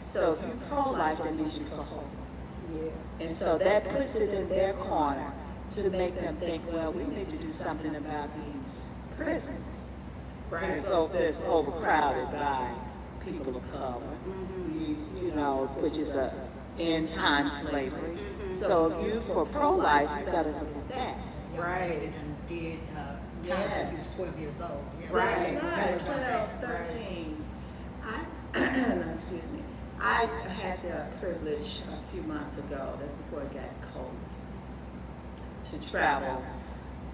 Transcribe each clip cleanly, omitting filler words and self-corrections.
So if you're pro-life, that means you're for hope. Yeah. And so that puts it in their corner to make them think, well, we need to do something about these prisons. Right. So it's overcrowded by people of color, you know, which is a end-time slavery. So if you're for pro-life, you got to look at that. Right. And did time since he was 12 years old. Yeah. Right. Right, 12, 13. Excuse me. I had the privilege a few months ago, that's before it got cold, to travel.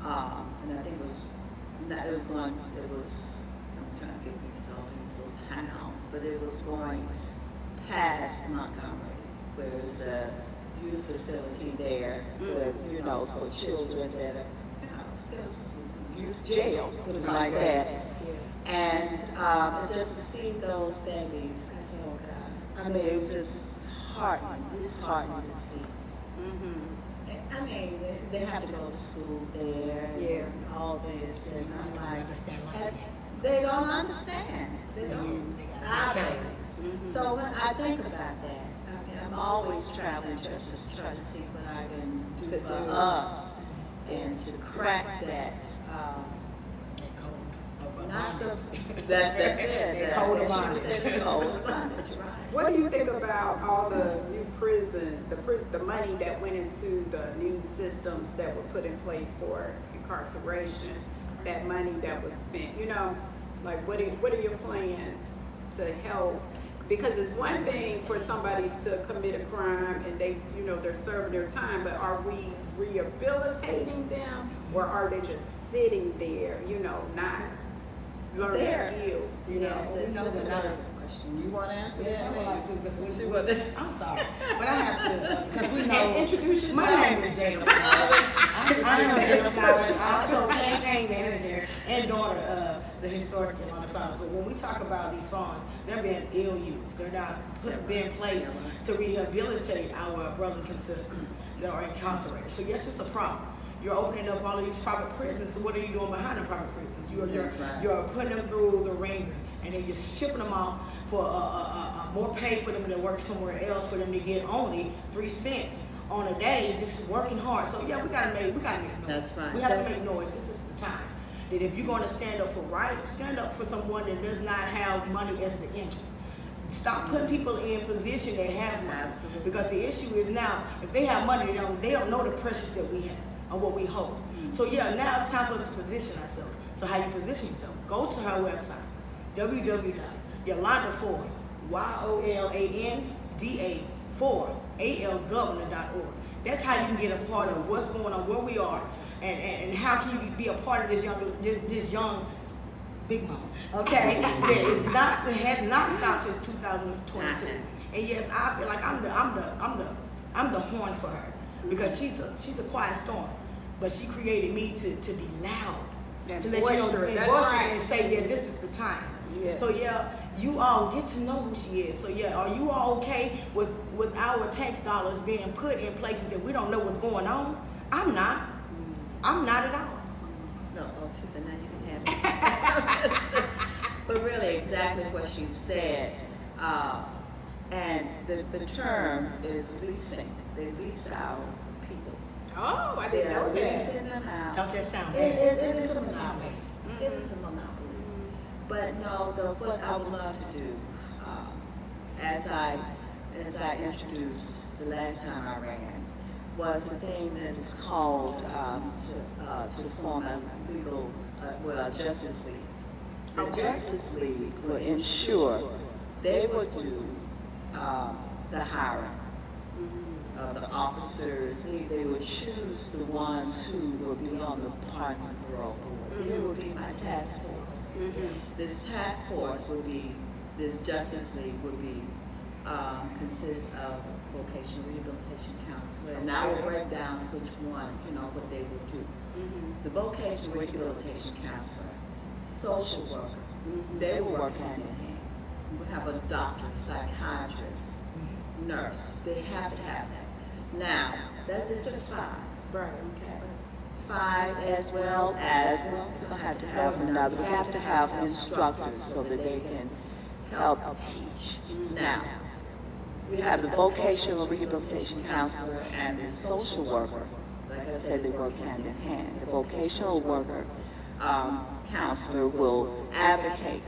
And I think it was, I'm trying to get all these little towns, but it was going past Montgomery, where there's a youth facility there, where, you know, for children that are, you know, youth jail, put it like that. And just to see those babies, I said, oh God. I mean, it was just disheartening to see. I mean, they have to go to school there, and all this, and I'm like, they don't understand. They don't. Our babies. So when I think about that, I mean, I'm always traveling just to try to see what I can do for us and to crack that. Not so, that's it. Code of bondage. What do you think about all the new prisons, the money that went into the new systems that were put in place for incarceration? That money that was spent, you know, like what are your plans to help? Because it's one thing for somebody to commit a crime and they, you know, they're serving their time, but are we rehabilitating them, or are they just sitting there, you know, not learning skills, you know? That's another question. You want to answer this? Yeah, I would like to, because See what the- I'm sorry, but I have to, because we know. Introduce yourself. My name is Jada Flowers. I am Jada Flowers, also campaign manager and daughter of the historic Yolanda Flowers. But when we talk about these funds, they're being ill used. They're not being placed to rehabilitate our brothers and sisters that are incarcerated. So yes, it's a problem. You're opening up all of these private prisons. So what are you doing behind the private prisons? You're putting them through the ringer, and then you're shipping them off for more pay for them to work somewhere else, for them to get only 3 cents on a day, just working hard. So yeah, we gotta make noise. That's right. We have to make noise. This is the time that if you're going to stand up for right, stand up for someone that does not have money as the interest. Stop putting people in position that have money, because the issue is now if they have money, they don't know the pressures that we have or what we hold. So yeah, now it's time for us to position ourselves. So how you position yourself? Go to her website, www.YolandaFord, YOLANDA4ALGovernor.org. That's how you can get a part of what's going on, where we are, and how can you be a part of this young big mama. Okay, it has not stopped since 2022. And yes, I feel like I'm the horn for her, because she's a quiet storm, but she created me to be loud, to let you know, and say, yeah, this is the time. Yeah. So yeah, you all get to know who she is. So yeah, are you all okay with our tax dollars being put in places that we don't know what's going on? I'm not. I'm not at all. No, she said, now you can have it. But really, exactly what she said. And the term is leasing. They lease our people. Oh, I didn't know that. Leasing them out. Don't that sound It bad? is a monopoly. It is a monopoly. But no, what I would love to do, as I introduced the last time I ran, was a thing that is called to form a legal, Justice League. The Justice League will ensure they will do the hiring of the officers. They will choose the ones who will be on the Parks and Parole Board. There will be my task force. This task force will be, this Justice League will be, consist of vocational rehabilitation counselor, and I will break down which one, what they will do. The vocational rehabilitation counselor, social worker, they will work hand in hand. We have a doctor, psychiatrist, nurse. They have to have that. Now, it's just 5. Right. Okay. 5 as well as, we don't have to have another, we have to have instructors so that they can help teach. Now, you have the vocational rehabilitation counselor and the social worker. Like I said, they work hand in hand. The vocational worker counselor will advocate,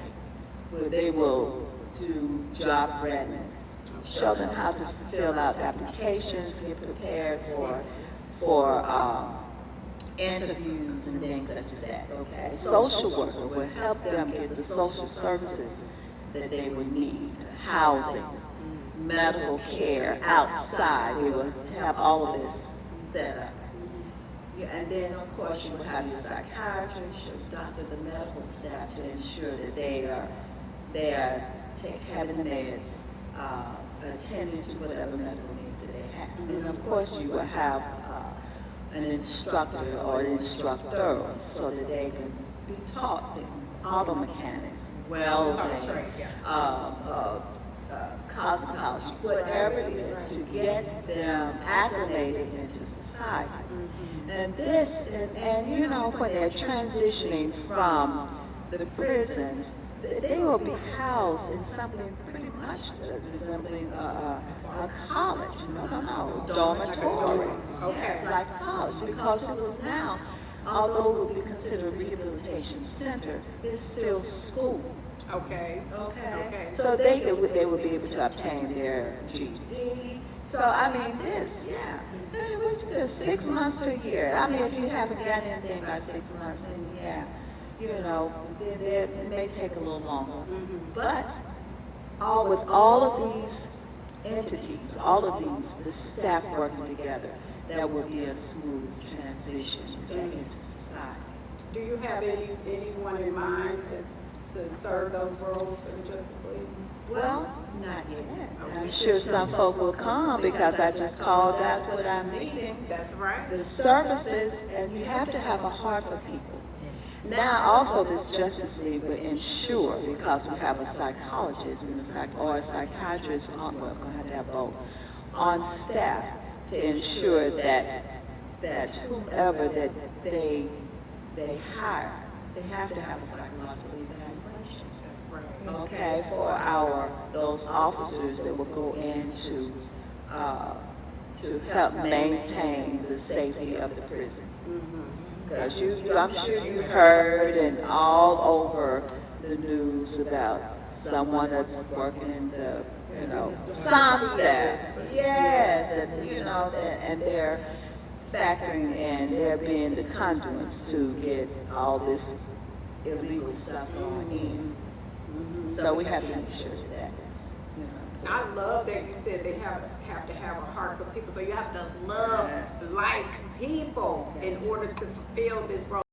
where they will do job readiness, show them how to fill out applications, get prepared for interviews and things such as that. Okay, social worker will help them get the social services that they would need, housing, medical care outside. They will have all of this set up. Yeah, and then of course you will have your psychiatrist, your doctor, the medical staff to ensure that they are having meds, attending to whatever medical needs that they have. And of course you will have an instructor or instructors so that they can be taught the auto mechanics, welding, cosmetology, whatever it is to get them acclimated into society. And this, and you know, when they're transitioning from the prisons, they will be housed in something pretty much resembling a college. No, dormitories. Okay. Yes, like college, because it was now, although it would be considered a rehabilitation center, it's still school. Okay. Okay. So they would be able to obtain their GED. So I mean, it was just 6 months to a year. I mean, if you haven't got anything by 6 months, then yeah, you know, it may take a little longer. But with all of these entities, all of the staff working together, that will be a smooth transition back into society. Do you have anyone in mind to serve those roles for the Justice League? Well, not yet. I'm sure some folk will come because I just called out what I'm meeting. That's right. The services, and you have to have a heart for people. Now, also, this Justice League will ensure, because we have a psychologist or a psychiatrist, we're going to have to have both, on staff to ensure that whomever that they hire, they have to have a psychological evaluation. That's right. Okay, for those officers that will go in to help maintain the safety of the prisons. Because I'm sure you've heard and all over the news about someone that's working in the, sound staff. Yes, and they're factoring in, they're being the conduits to get all this illegal stuff going in. So we have to make sure that is, I love that you said they have to have a heart for people. So you have to like people in order to fulfill this role.